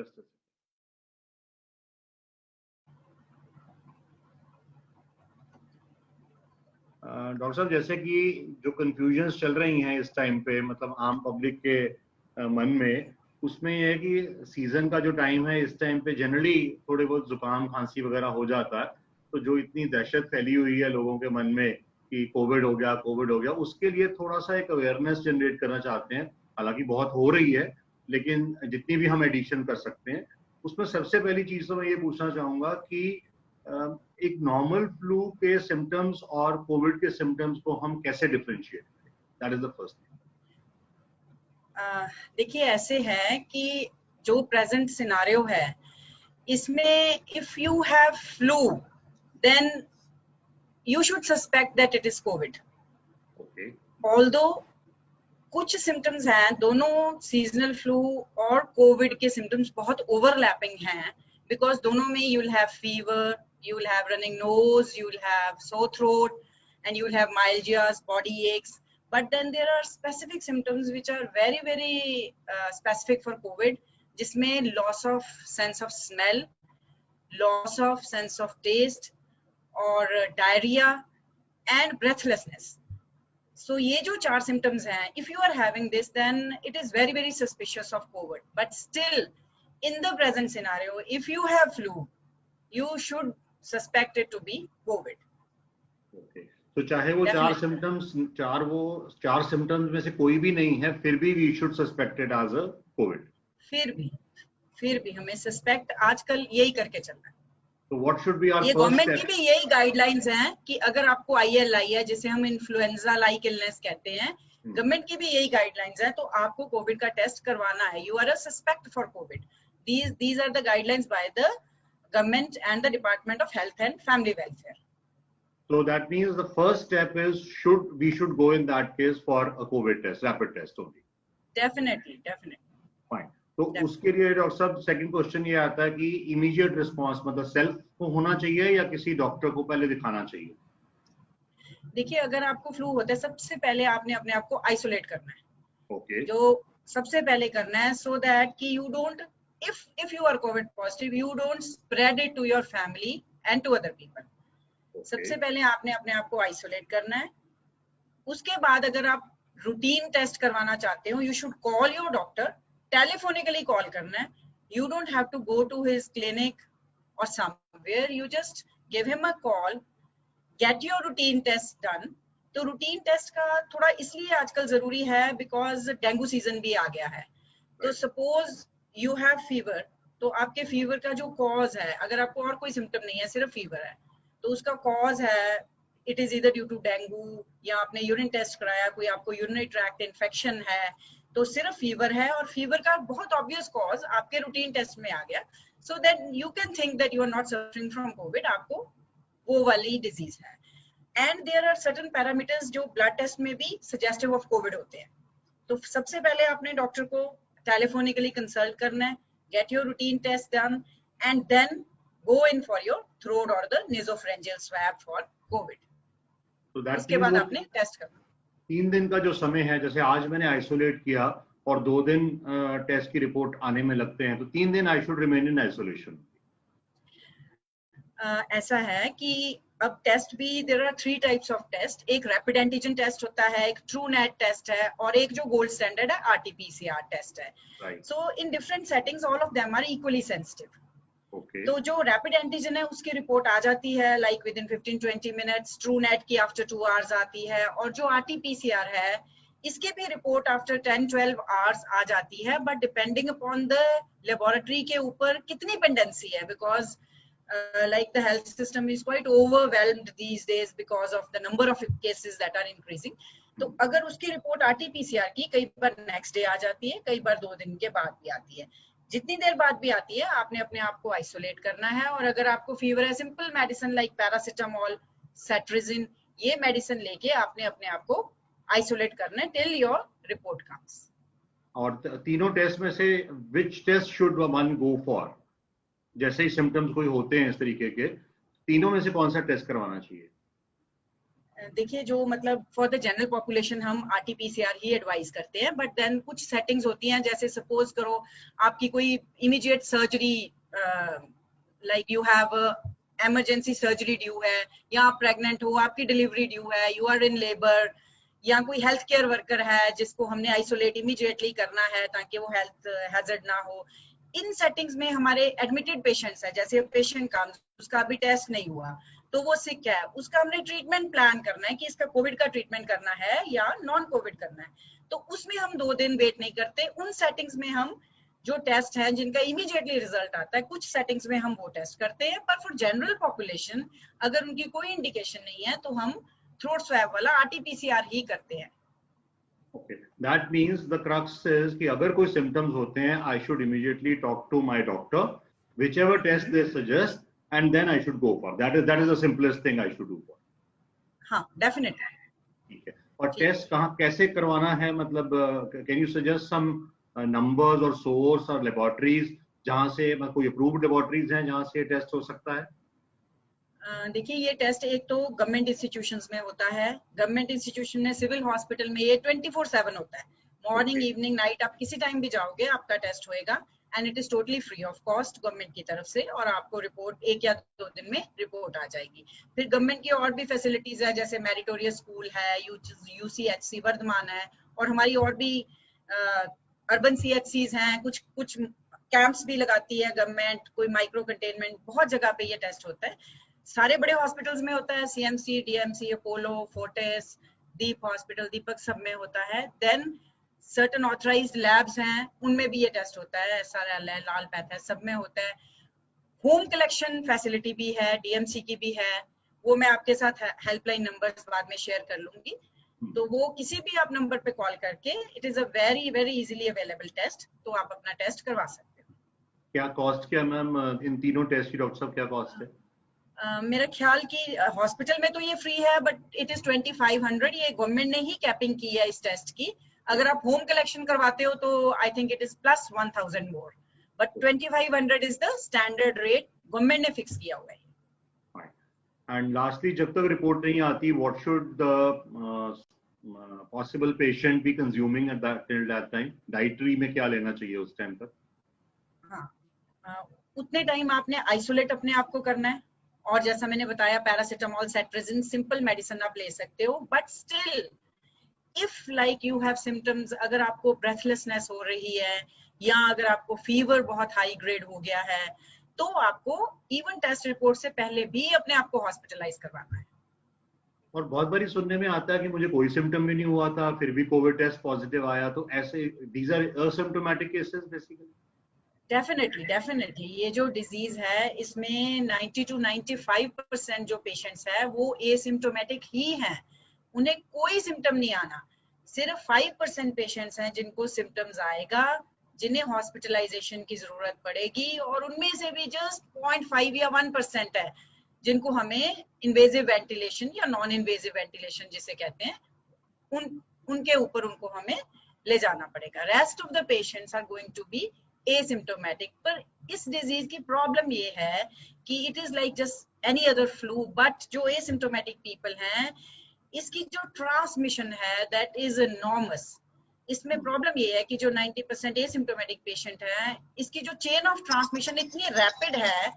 Just doctor साहब, जैसे कि जो कंफ्यूजन्स चल रही हैं इस टाइम पे, मतलब आम पब्लिक के मन में, उसमें यह है कि सीजन का जो टाइम है इस टाइम पे जनरली थोड़े बहुत जुकाम खांसी वगैरह हो जाता है। तो जो इतनी दहशत फैली हुई है लोगों के मन में कि कोविड हो गया, उसके लिए थोड़ा सा एक अवेयरनेस जनरेट करना चाहते हैं। हालांकि बहुत हो रही है, लेकिन जितनी भी हम एडिशन कर सकते हैं उसमें सबसे पहली चीज तो मैं ये पूछना चाहूंगा कि एक नॉर्मल फ्लू के सिम्टम्स और कोविड के सिम्टम्स को हम कैसे डिफरेंशिएट करें? That is the first thing. देखिए, ऐसे है कि जो प्रेजेंट सिनारियो है इसमें if you have flu then you should suspect that it is COVID. Okay. Although कुछ सिम्टम्स हैं, दोनों सीजनल फ्लू और कोविड के सिम्टम्स बहुत ओवरलैपिंग हैं, बिकॉज दोनों में you will have fever, you will have running nose, you will have sore throat, and you will have myalgias, body aches. But then there are specific symptoms which are very specific for COVID, जिसमें loss of sense of smell, loss of sense of taste, और diarrhea and breathlessness. So ये जो 4 symptoms हैं, if you are having this, then it is very suspicious of COVID. But still, in the present scenario, if you have flu, you should suspect it to be COVID. Okay. तो चाहे वो चार symptoms में से कोई भी नहीं है, फिर भी we should suspect it as a COVID. फिर भी हमें सस्पेक्ट आजकल यही करके चलना है। तो what should be our ये first गवर्नमेंट step? की भी यही गाइडलाइंस हैं कि अगर आपको IL है, जिसे हम इन्फ्लुएंजा लाइक इलनेस कहते हैं, गवर्नमेंट की भी यही गाइडलाइंस है, तो आपको कोविड का टेस्ट करवाना है। You are a suspect for COVID. these are the guidelines by the government and the Department of Health and Family Welfare. So that means the first step is we should go in that case for a COVID test, rapid test only. Definitely. Fine. तो उसके लिए doctor साहब second question ये आता है कि immediate response मतलब self को होना चाहिए या किसी डॉक्टर को पहले दिखाना चाहिए? देखिए, अगर आपको फ्लू होता है, सबसे पहले आपने अपने आप को आइसोलेट करना है। ओके। जो सबसे पहले करना है, सो दैट कि you don't, if you are COVID positive, you don't spread it to your family and to other people. सबसे पहले आपने अपने आप को आइसोलेट करना है। उसके बाद अगर आप रूटीन टेस्ट करवाना चाहते हो, you should call your doctor, telephonically call करना है। You don't have to go to his clinic और somewhere, you just give him a call, get your routine test done. तो रूटीन टेस्ट का थोड़ा इसलिए आजकल जरूरी है बिकॉज डेंगू सीजन भी आ गया है। तो सपोज यू हैव फीवर, तो आपके फीवर का जो कॉज है, अगर आपको और कोई सिम्टम नहीं है, सिर्फ फीवर है, तो उसका कॉज है, it is either due to dengue या आपने यूरिन टेस्ट कराया, कोई आपको यूरिनरी ट्रैक्ट इन्फेक्शन है, तो सिर्फ फीवर है और फीवर का बहुत ऑब्वियस कॉज आपके रूटीन टेस्ट में आ गया, so that you can think that you are not suffering from COVID, आपको वो वाली डिजीज है। And there are certain parameters जो ब्लड टेस्ट में भी सजेस्टिव ऑफ कोविड होते हैं। तो सबसे पहले अपने डॉक्टर को टेलीफोनिकली कंसल्ट करना है, get your routine test done, and then go in for your throat or the nasopharyngeal swab for COVID. So that उसके बाद आपने टेस्ट करना। 3 दिन का जो समय है, जैसे आज मैंने आइसोलेट किया और 2 दिन टेस्ट की रिपोर्ट आने में लगते हैं, तो 3 दिन I should remain in isolation. ऐसा है कि अब टेस्ट भी, there are 3 types of test. एक रैपिड एंटीजन टेस्ट होता है, एक ट्रू नेट टेस्ट है, और एक जो गोल्ड स्टैंडर्ड है RT-PCR टेस्ट है। So in different settings all of them are equally sensitive. तो जो रैपिड एंटीजन है उसकी रिपोर्ट आ जाती है like with in 15-20 minutes, true net की आफ्टर 2 आवर्स आती है, और जो RT-PCR है इसके भी रिपोर्ट आफ्टर 10-12 आवर्स आ जाती है, but depending upon the laboratory के ऊपर कितनी पेंडेंसी है, because like the health system is quite overwhelmed these days because of the number of cases that are increasing. तो अगर उसकी रिपोर्ट RT-PCR की कई बार नेक्स्ट डे आ जाती है, कई बार 2 दिन के बाद भी आती है। जितनी देर बाद भी आती है, आपने अपने आप को आइसोलेट करना है, और अगर आपको फीवर है, simple medicine like paracetamol, cetirizine, ये मेडिसिन लेके आपने अपने आप को आइसोलेट करना है टिल योर रिपोर्ट कम्स। और तीनों टेस्ट में से which test should one go for? जैसे ही सिम्टम्स कोई होते हैं इस तरीके के, तीनों में से कौन सा टेस्ट करवाना चाहिए? देखिए जो मतलब फॉर द जनरल पॉपुलेशन हम RT-PCR ही एडवाइस करते हैं, बट देन कुछ सेटिंग्स होती हैं, जैसे सपोज करो आपकी कोई immediate surgery, like you have emergency surgery due है, या आप प्रेग्नेंट हो, आपकी डिलीवरी ड्यू है, यू आर इन लेबर, या कोई हेल्थ केयर वर्कर है जिसको हमने आइसोलेट इमीडिएटली करना है ताकि वो हेल्थ हैजर्ड ना हो, इन सेटिंग्स में हमारे एडमिटेड पेशेंट्स है, जैसे पेशेंट का उसका अभी टेस्ट नहीं हुआ तो वो सिक है, उसका हमने ट्रीटमेंट प्लान करना है कि इसका कोविड का ट्रीटमेंट करना है या नॉन कोविड करना है, तो उसमें हम 2 दिन वेट नहीं करते। उन सेटिंग्स में हम जो टेस्ट हैं जिनका इमीडिएटली रिजल्ट आता है, कुछ सेटिंग्स में हम वो टेस्ट करते हैं, पर फॉर जनरल पॉपुलेशन अगर उनकी कोई इंडिकेशन नहीं है तो हम थ्रोट स्वैब वाला RT-PCR ही करते हैं। Okay, that means the crux is कि अगर कोई symptoms होते हैं, I should immediately talk to my doctor, whichever test they suggest, and then I should go for. That is the simplest thing I should do for. हाँ, definitely. ठीक है। और test कहाँ कैसे करवाना है, मतलब can you suggest some numbers or source or laboratories जहाँ से कोई approved laboratories हैं जहाँ से टेस्ट हो सकता है? देखिए ये टेस्ट एक तो गवर्नमेंट इंस्टीट्यूशंस में होता है, गवर्नमेंट इंस्टीट्यूशन में सिविल हॉस्पिटल में ये 24/7 होता है, मॉर्निंग इवनिंग नाइट आप किसी टाइम भी जाओगे आपका टेस्ट होएगा, and it is totally free of cost government की तरफ से, और आपको रिपोर्ट 1 या 2 दिन में रिपोर्ट आ जाएगी। फिर गवर्नमेंट की और भी फैसिलिटीज है, जैसे मेरिटोरियस स्कूल है, UCHC वर्धमान है, और हमारी और भी अर्बन CHCs हैं, कुछ कैंप्स भी लगाती है गवर्नमेंट, कोई माइक्रो कंटेनमेंट, बहुत जगह पे ये टेस्ट होता है। सारे बड़े हॉस्पिटल्स में होता है, CMC, DMC, अपोलो, फोर्टिस, दीप हॉस्पिटल, दीपक सब में होता है। देन सर्टेन ऑथराइज्ड लैब्स हैं, उनमें भी ये टेस्ट होता है, SRL है, लाल पैथ है, सब में होता है। होम कलेक्शन फैसिलिटी भी है, DMC की भी है, वो मैं आपके साथ हेल्पलाइन नंबर्स बाद में शेयर कर लूंगी, तो वो किसी भी आप नंबर पे कॉल करके, it is a very very easily available test, तो आप अपना टेस्ट करवा सकते हो। क्या कॉस्ट क्या मैम इन तीनों टेस्ट की, डॉक्टर साहब क्या कॉस्ट है? मेरा ख्याल कि हॉस्पिटल में तो ये फ्री है, बट इट इज 2500, ये गवर्नमेंट ने ही कैपिंग की है इस टेस्ट की। अगर आप होम कलेक्शन करवाते हो तो I think it is plus 1000 more, but 2500 is the standard rate, government ने फिक्स किया हुआ है। एंड लास्टली, जब तक रिपोर्ट नहीं आती, what should the possible patient be consuming at that time? Dietary में क्या लेना चाहिए उस टाइम तक? हाँ, उतने टाइम आपने आइसोलेट अपने आप को करना है, और जैसा मैंने बताया पैरासिटामोल, सेट्रिजिन, सिंपल मेडिसिन आप ले सकते हो, but still if like you have symptoms, अगर आपको ब्रेथलेसनेस हो रही है या अगर आपको फीवर बहुत हाई ग्रेड हो गया है, तो आपको इवन टेस्ट रिपोर्ट से पहले भी अपने आप को हॉस्पिटलाइज करवाना है। और बहुत बारी सुनने में आता है कि मुझे कोई सिम्टम भी नहीं हुआ था, फिर भी कोविड टेस्ट पॉजिटिव आया, तो ऐसे these are asymptomatic cases basically? Definitely ये जो डिजीज है इसमें 90 to 95% जो पेशेंट्स है वो एसिम्प्टोमेटिक ही हैं, उन्हें कोई सिम्टम नहीं आना। सिर्फ 5% पेशेंट्स हैं जिनको सिम्टम्स आएगा, जिन्हें हॉस्पिटलाइजेशन की जरूरत पड़ेगी, और उनमें से भी जस्ट 0.5 या 1% है जिनको हमें इन्वेजिव वेंटिलेशन या नॉन इन्वेजिव वेंटिलेशन जिसे कहते हैं, उनके ऊपर उनको हमें ले जाना पड़ेगा। Rest of the patients are going to be asymptomatic. पर इस डिजीज की प्रॉब्लम ये है कि it is like just any other flu, but जो एसिम्प्टोमेटिक पीपल हैं इसकी जो ट्रांसमिशन है दैट इज एनॉर्मस। इसमें प्रॉब्लम ये है कि जो 90% एसिम्प्टोमेटिक पेशेंट है, इसकी जो चेन ऑफ ट्रांसमिशन इतनी रैपिड है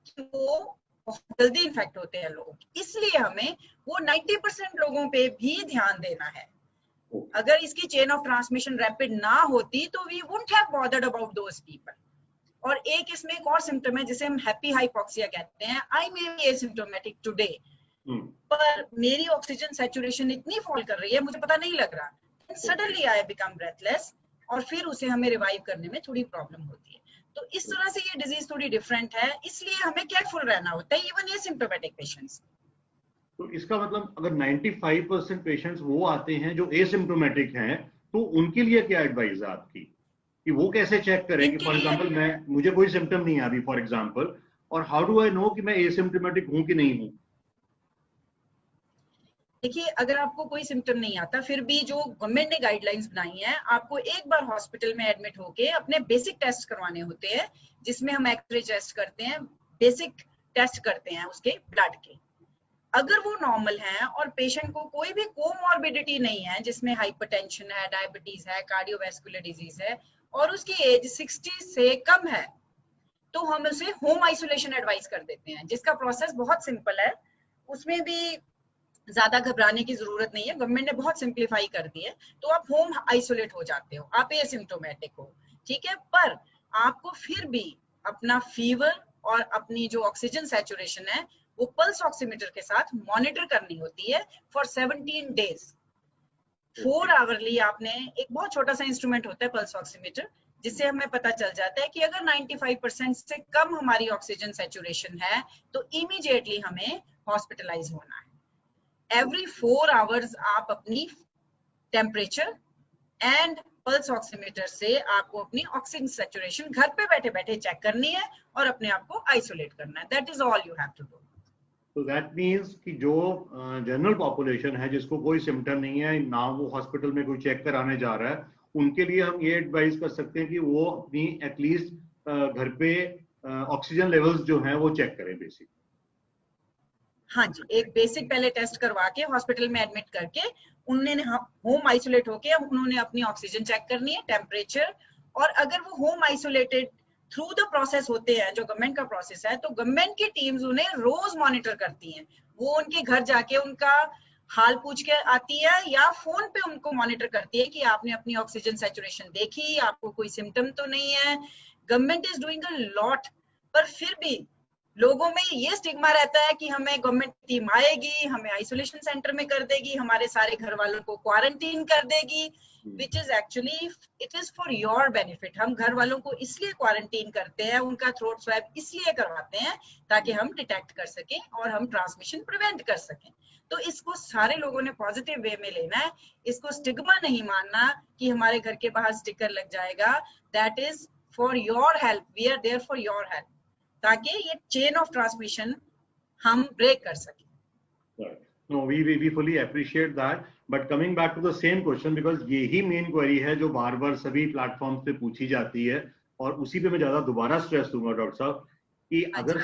कि वो बहुत जल्दी इन्फेक्ट होते हैं लोग, इसलिए हमें वो 90% लोगों पे भी ध्यान देना है। अगर इसकी चेन ऑफ ट्रांसमिशन रैपिड ना होती तो we wouldn't have bothered about those people. और एक इसमें एक और सिम्टम है जिसे हम हैप्पी हाइपोक्सिया कहते हैं। आई मे बी एसिम्प्टोमेटिक टुडे, पर मेरी ऑक्सीजन सैचुरेशन इतनी फॉल कर रही है मुझे पता नहीं लग रहा, सडनली आई बिकम ब्रेथलेस, और फिर उसे हमें रिवाइव करने में थोड़ी प्रॉब्लम होती है। तो इस तरह से ये डिजीज थोड़ी डिफरेंट है, इसलिए हमें केयरफुल रहना होता है इवन एसिम्प्टोमेटिक पेशेंट्स। तो इसका मतलब अगर 95% पेशेंट्स वो आते हैं जो एसिम्प्टोमेटिक हैं, तो उनके लिए क्या एडवाइस है आपकी कि वो कैसे चेक करें कि फॉर एग्जांपल मुझे कोई सिम्टम नहीं है अभी फॉर एग्जांपल, और हाउ डू आई नो कि मैं एसिम्प्टोमेटिक हूं कि नहीं हूं? देखिए, अगर आपको कोई सिम्टम नहीं आता फिर भी जो गवर्नमेंट ने गाइडलाइंस बनाई है, आपको एक बार हॉस्पिटल में एडमिट होके अपने बेसिक टेस्ट करवाने होते हैं, जिसमें हम एक्सरे टेस्ट करते हैं, बेसिक टेस्ट करते हैं उसके ब्लड के। अगर वो नॉर्मल है और पेशेंट को कोई भी कोमॉर्बिडिटी नहीं है, जिसमें हाइपरटेंशन है, डायबिटीज है, कार्डियोवैस्कुलर डिजीज है, और उसकी एज 60 से कम है, तो हम उसे होम आइसोलेशन एडवाइस कर देते हैं, जिसका प्रोसेस बहुत सिंपल है। उसमें भी ज्यादा घबराने की जरूरत नहीं है, गवर्नमेंट ने बहुत सिंप्लीफाई कर दी है। तो आप होम आइसोलेट हो जाते हो, आप एसिम्प्टोमेटिक हो, ठीक है, पर आपको फिर भी अपना फीवर और अपनी जो ऑक्सीजन सैचुरेशन है वो पल्स ऑक्सीमीटर के साथ मॉनिटर करनी होती है फॉर 17 डेज। 4 आवरली आपने, एक बहुत छोटा सा इंस्ट्रूमेंट होता है पल्स ऑक्सीमीटर, जिससे हमें पता चल जाता है कि अगर 95% से कम हमारी ऑक्सीजन सैचुरेशन है तो इमीडिएटली हमें हॉस्पिटलाइज होना है। एवरी 4 आवर्स आप अपनी टेम्परेचर एंड पल्स ऑक्सीमीटर से आपको अपनी ऑक्सीजन सैचुरेशन घर पे बैठे बैठे चेक करनी है और अपने आप को आइसोलेट करना है। That is all you have to do. तो दैट मीन्स कि जो जनरल पॉपुलेशन है जिसको कोई सिम्टम नहीं है, ना वो हॉस्पिटल में कोई चेक कराने जा रहा है, उनके लिए हम ये एडवाइस कर सकते हैं कि वो अपनी एटलीस्ट घर पे ऑक्सीजन लेवल्स जो हैं वो चेक करें बेसिक। हाँ जी, एक बेसिक पहले टेस्ट करवा के हॉस्पिटल में एडमिट करके उन्होंने होम आइसोलेट होके उन्होंने अपनी ऑक्सीजन चेक करनी है, टेम्परेचर, और अगर वो home isolated through the process होते हैं, जो गवर्नमेंट का प्रोसेस है, तो गवर्नमेंट की टीम्स उन्हें रोज मॉनिटर करती हैं। वो उनके घर जाके उनका हाल पूछ के आती है या फोन पे उनको मॉनिटर करती है कि आपने अपनी ऑक्सीजन सैचुरेशन देखी, आपको कोई सिम्टम तो नहीं है। Government is doing a lot, पर फिर भी लोगों में ये स्टिग्मा रहता है कि हमें गवर्नमेंट टीम आएगी, हमें आइसोलेशन सेंटर में कर देगी, हमारे सारे घर वालों को क्वारंटीन कर देगी, which is actually it is for your benefit. हम घर वालों को इसलिए क्वारंटीन करते हैं, उनका थ्रोट स्वैब इसलिए करवाते हैं ताकि हम डिटेक्ट कर सकें और हम ट्रांसमिशन प्रिवेंट कर सकें। तो इसको सारे लोगों ने पॉजिटिव वे में लेना है, इसको स्टिग्मा नहीं मानना कि हमारे घर के बाहर स्टिकर लग जाएगा। That is for your help, we are there for your help, ताकि ये चेन ऑफ ट्रांसमिशन हम ब्रेक कर सकें। No, we fully appreciate that. But coming back to the same question, because यही मेन क्वेरी है जो बार बार सभी प्लेटफॉर्म पे पूछी जाती है, और उसी पे मैं ज्यादा दोबारा स्ट्रेस दूंगा डॉक्टर साहब, कि अगर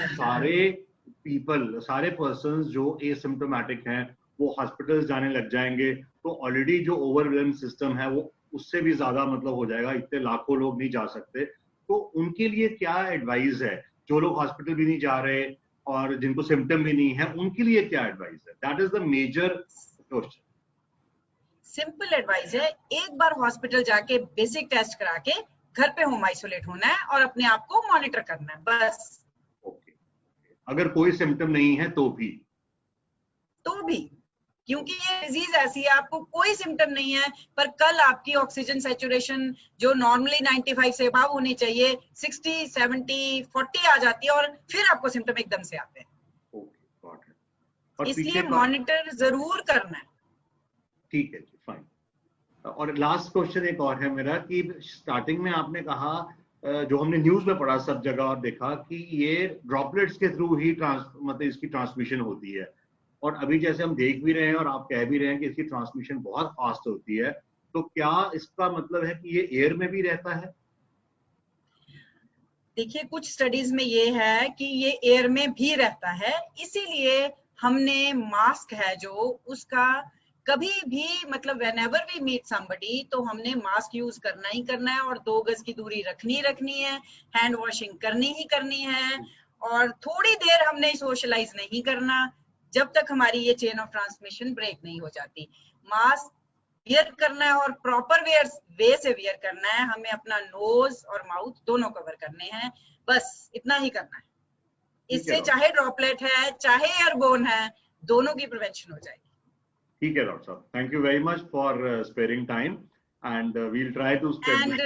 सारे पर्संस जो एसिम्प्टोमेटिक हैं वो हॉस्पिटल जाने लग जाएंगे, तो ऑलरेडी जो ओवरवेलम सिस्टम है वो उससे भी ज्यादा मतलब हो जाएगा, इतने लाखों लोग नहीं जा सकते। तो उनके लिए क्या एडवाइस है, जो लोग हॉस्पिटल भी नहीं जा रहे और जिनको सिम्टम भी नहीं है, उनके लिए क्या एडवाइस है? That is the major question. Simple advice है, एक बार हॉस्पिटल जाके बेसिक टेस्ट करा के घर पे होम आइसोलेट होना है और अपने आप को मॉनिटर करना है, बस। ओके, अगर कोई सिम्टम नहीं है तो भी क्योंकि ये डिजीज ऐसी है, आपको कोई सिम्टम नहीं है पर कल आपकी ऑक्सीजन सैचुरेशन जो नॉर्मली 95 से अबव होनी चाहिए 60, 70, 40 आ जाती है और फिर आपको सिम्टम एकदम से आते हैं। इसलिए मॉनिटर जरूर करना है। ठीक है जी, फाइन। और लास्ट क्वेश्चन एक और है मेरा, कि स्टार्टिंग में आपने कहा, जो हमने न्यूज में पढ़ा सब जगह और देखा, कि ये ड्रॉपलेट्स के थ्रू ही मतलब इसकी ट्रांसमिशन होती है, और अभी जैसे हम देख भी रहे हैं और आप कह भी रहे हैं कि इसकी ट्रांसमिशन बहुत फास्ट होती है, तो क्या इसका मतलब है कि ये एयर में भी रहता है? देखिए, कुछ स्टडीज में ये है कि ये एयर में भी रहता है, इसीलिए हमने मास्क है जो उसका कभी भी मतलब whenever we meet somebody तो हमने मास्क यूज करना ही करना है, और 2 गज की दूरी रखनी है, हैंड वॉशिंग करनी ही करनी है, और थोड़ी देर हमने सोशलाइज नहीं करना जब तक हमारी ये चेन ऑफ ट्रांसमिशन ब्रेक नहीं हो जाती। मास्क वियर करना है और प्रॉपर वे से वियर करना है, हमें अपना नोज और माउथ दोनों कवर करने हैं, बस इतना ही करना है। इससे चाहे ड्रॉपलेट है चाहे एयरबोर्न है, दोनों की प्रिवेंशन हो जाएगी। ठीक है डॉक्टर साहब, thank you very much for sparing time, and we will try to spend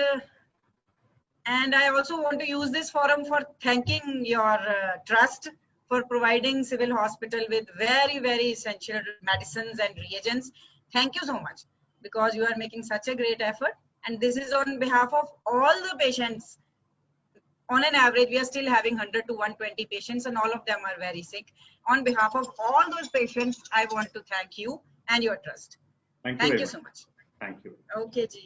and I also want to use this forum for thanking your trust for providing civil hospital with very, very essential medicines and reagents. Thank you so much, because you are making such a great effort, and this is on behalf of all the patients. On an average, we are still having 100 to 120 patients, and all of them are very sick. On behalf of all those patients, I want to thank you and your trust. Thank you so much. Thank you. Okay, ji.